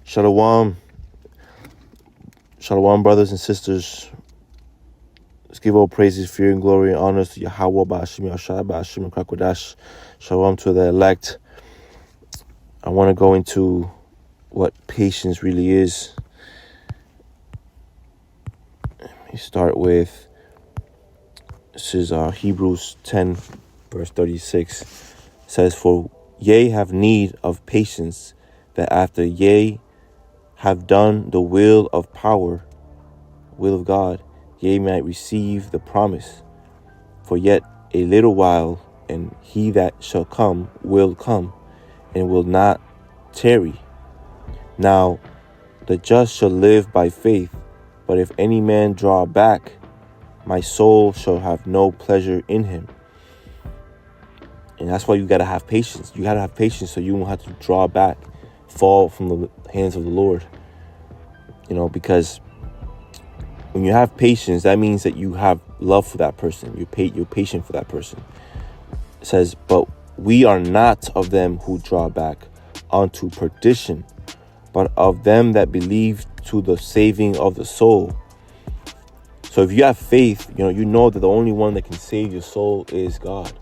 Shalom. Shalom, brothers and sisters. Let's give all praises, fear, and glory and honors to Yahweh, Ba'ashim, Yashai, Ba'ashim, and Krakodash. Shalom to the elect. I want to go into what patience really is. Let me start with, this is Hebrews 10, verse 36. It says, "For ye have need of patience, that after ye have done the will of God, ye might receive the promise. For yet a little while, and he that shall come, and will not tarry. Now the just shall live by faith, but if any man draw back, my soul shall have no pleasure in him." And that's why you got to have patience. You got to have patience so you won't have to draw back, fall from the hands of the Lord. Because when you have patience, that means that you have love for that person. You're patient for that person. It says, "But we are not of them who draw back unto perdition, but of them that believe to the saving of the soul." So if you have faith, you know that the only one that can save your soul is God.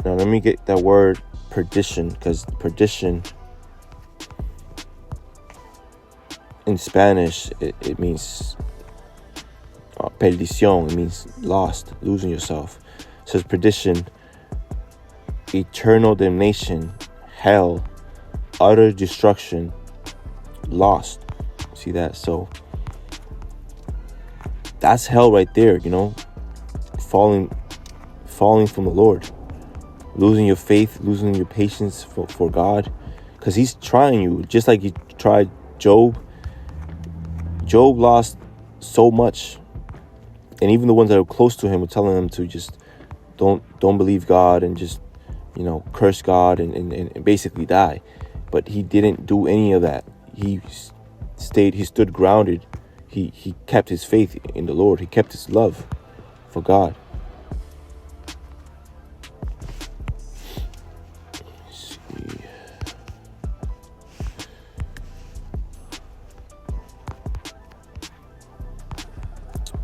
Now let me get that word perdition, because perdition in Spanish, it means perdición. It means lost, losing yourself. It says perdition, eternal damnation, hell, utter destruction, lost. See that? So that's hell right there, falling from the Lord, losing your faith, losing your patience for God, because he's trying you, just like he tried Job. Job lost so much, and even the ones that are close to him were telling him to just don't believe God and just curse God and basically die. But he didn't do any of that. He stood grounded. He kept his faith in the Lord. He kept his love for God. Let's see.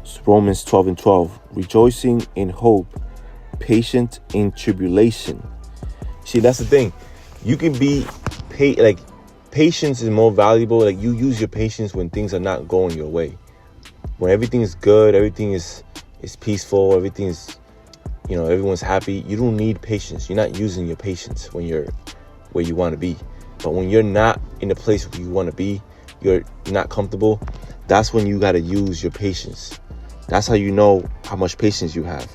It's Romans 12:12. "Rejoicing in hope, patient in tribulation." See, that's the thing. You can be patience is more valuable. You use your patience when things are not going your way. When everything is good, everything is peaceful, everything is, everyone's happy. You don't need patience. You're not using your patience when you're where you want to be. But when you're not in the place where you want to be, you're not comfortable, that's when you got to use your patience. That's how you know how much patience you have.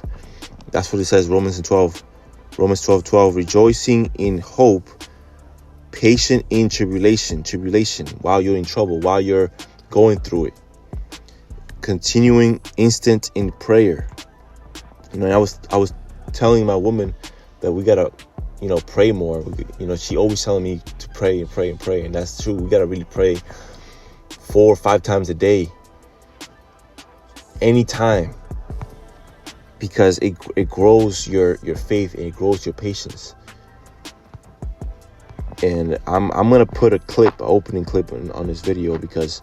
That's what it says, Romans 12:12, "Rejoicing in hope, patient in tribulation," while you're in trouble, while you're going through it. "Continuing instant in prayer." I was telling my woman that we gotta, pray more. She always telling me to pray and pray and pray, and that's true. We gotta really pray 4 or 5 times a day, anytime, because it grows your faith and it grows your patience. And I'm gonna put an opening clip on this video, because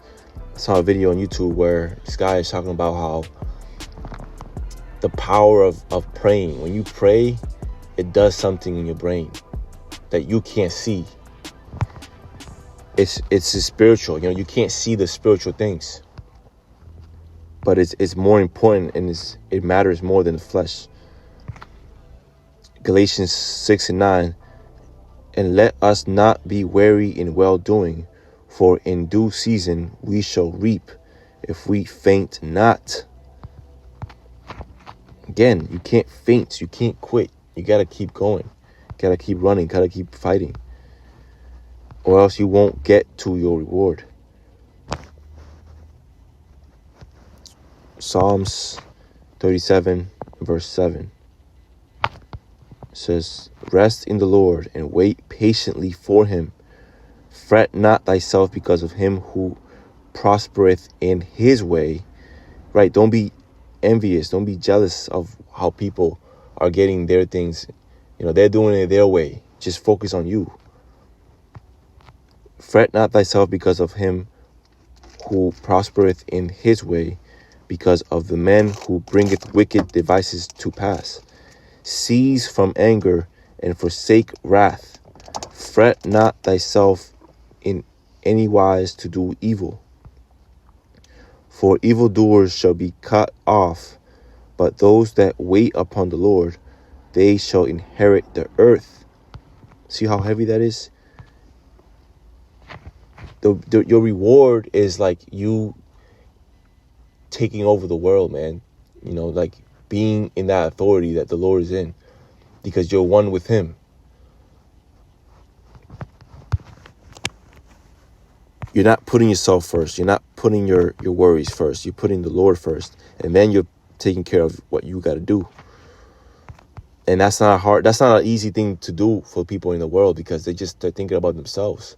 I saw a video on YouTube where this guy is talking about how the power of praying. When you pray, it does something in your brain that you can't see. It's spiritual. You can't see the spiritual things, but it's more important, and it matters more than the flesh. Galatians 6:9. "And let us not be weary in well-doing, for in due season we shall reap, if we faint not." Again, you can't faint. You can't quit. You got to keep going. You got to keep running. Got to keep fighting, or else you won't get to your reward. Psalms 37, verse 7. Says, "Rest in the Lord and wait patiently for him. Fret not thyself because of him who prospereth in his way." Right? Don't be envious. Don't be jealous of how people are getting their things. They're doing it their way. Just focus on you. Fret not thyself because of him who prospereth in his way, because of the man who bringeth wicked devices to pass. Cease from anger and forsake wrath. Fret not thyself in any wise to do evil. For evildoers shall be cut off, but those that wait upon the Lord, they shall inherit the earth. See how heavy that is? Your reward is like you taking over the world, man. You know, like being in that authority that the Lord is in, because you're one with him. You're not putting yourself first. You're not putting your worries first. You're putting the Lord first. And then you're taking care of what you got to do. And that's not hard. That's not an easy thing to do for people in the world, because they're thinking about themselves.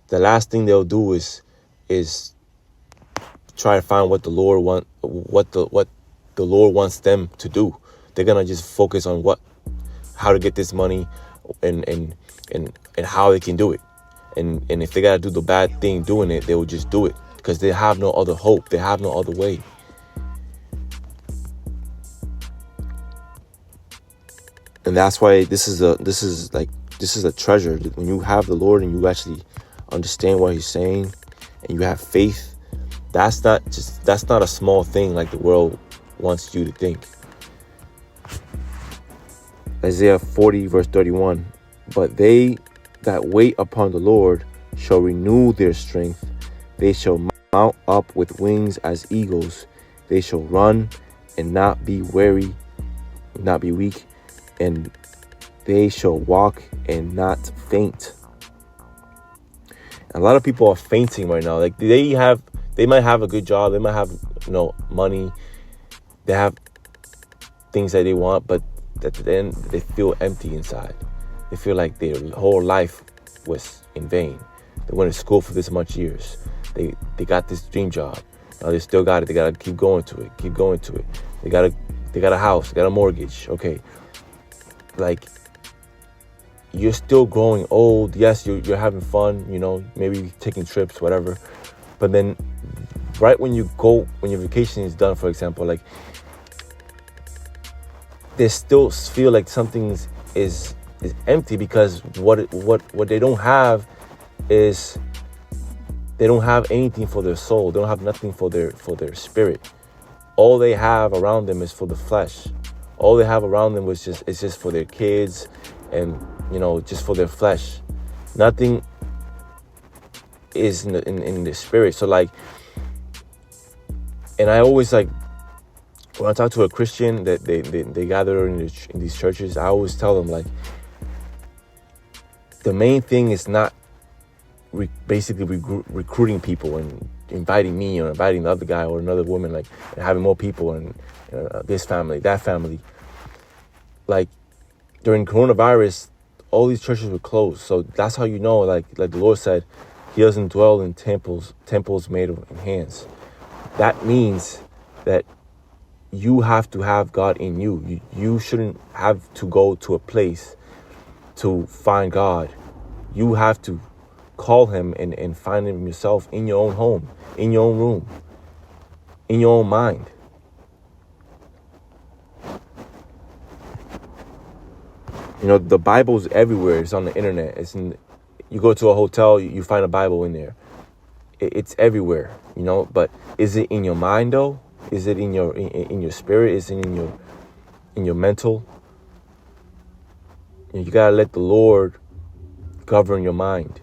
The last thing they'll do is try to find what the Lord wants them to do. They're gonna just focus on how to get this money and how they can do it. And if they gotta do the bad thing doing it, they will just do it, because they have no other hope. They have no other way. And that's why this is a treasure. When you have the Lord and you actually understand what he's saying and you have faith, that's not a small thing like the world wants you to think. Isaiah 40 verse 31. But they that wait upon the Lord shall renew their strength. They shall mount up with wings as eagles. They shall run and not be weary, not be weak, and they shall walk and not faint. A lot of people are fainting right now. Like they might have a good job, they might have money, they have things that they want, but at the end they feel empty inside. They feel like their whole life was in vain. They went to school for this much years. They got this dream job. Now they still got it. They gotta keep going to it. They got a house. They got a mortgage. Okay, like you're still growing old. Yes, you're having fun. Maybe taking trips, whatever. But then, right when your vacation is done, for example, like they still feel like something is empty, because what they don't have is they don't have anything for their soul. They don't have nothing for their spirit. All they have around them is for the flesh. All they have around them is just for their kids, and just for their flesh. Nothing is in the spirit. So like, and I always like, when I talk to a Christian that they gather in these churches, I always tell them, like, the main thing is not basically recruiting people and inviting me or inviting the other guy or another woman, like, and having more people and this family, that family. Like during coronavirus, all these churches were closed. So that's how like the Lord said, he doesn't dwell in temples made in hands. That means that you have to have God in you. You shouldn't have to go to a place to find God. You have to call him and find him yourself in your own home, in your own room, in your own mind. The Bible's everywhere. It's on the internet. You go to a hotel, you find a Bible in there. It's everywhere, but is it in your mind though? Is it in your spirit? Is it in your mental? You gotta let the Lord govern your mind,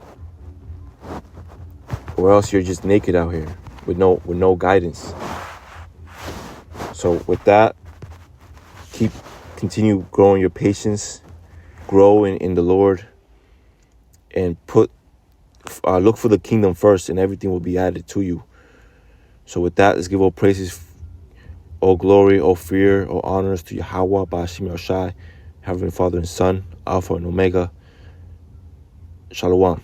or else you're just naked out here with no guidance. So with that, continue growing your patience, grow in the Lord, and look for the kingdom first, and everything will be added to you. So with that, let's give all praises, all glory, all fear, all honors to Yahweh, Ba'ashim Yahushai, Heavenly Father and Son, Alpha and Omega. Shalom.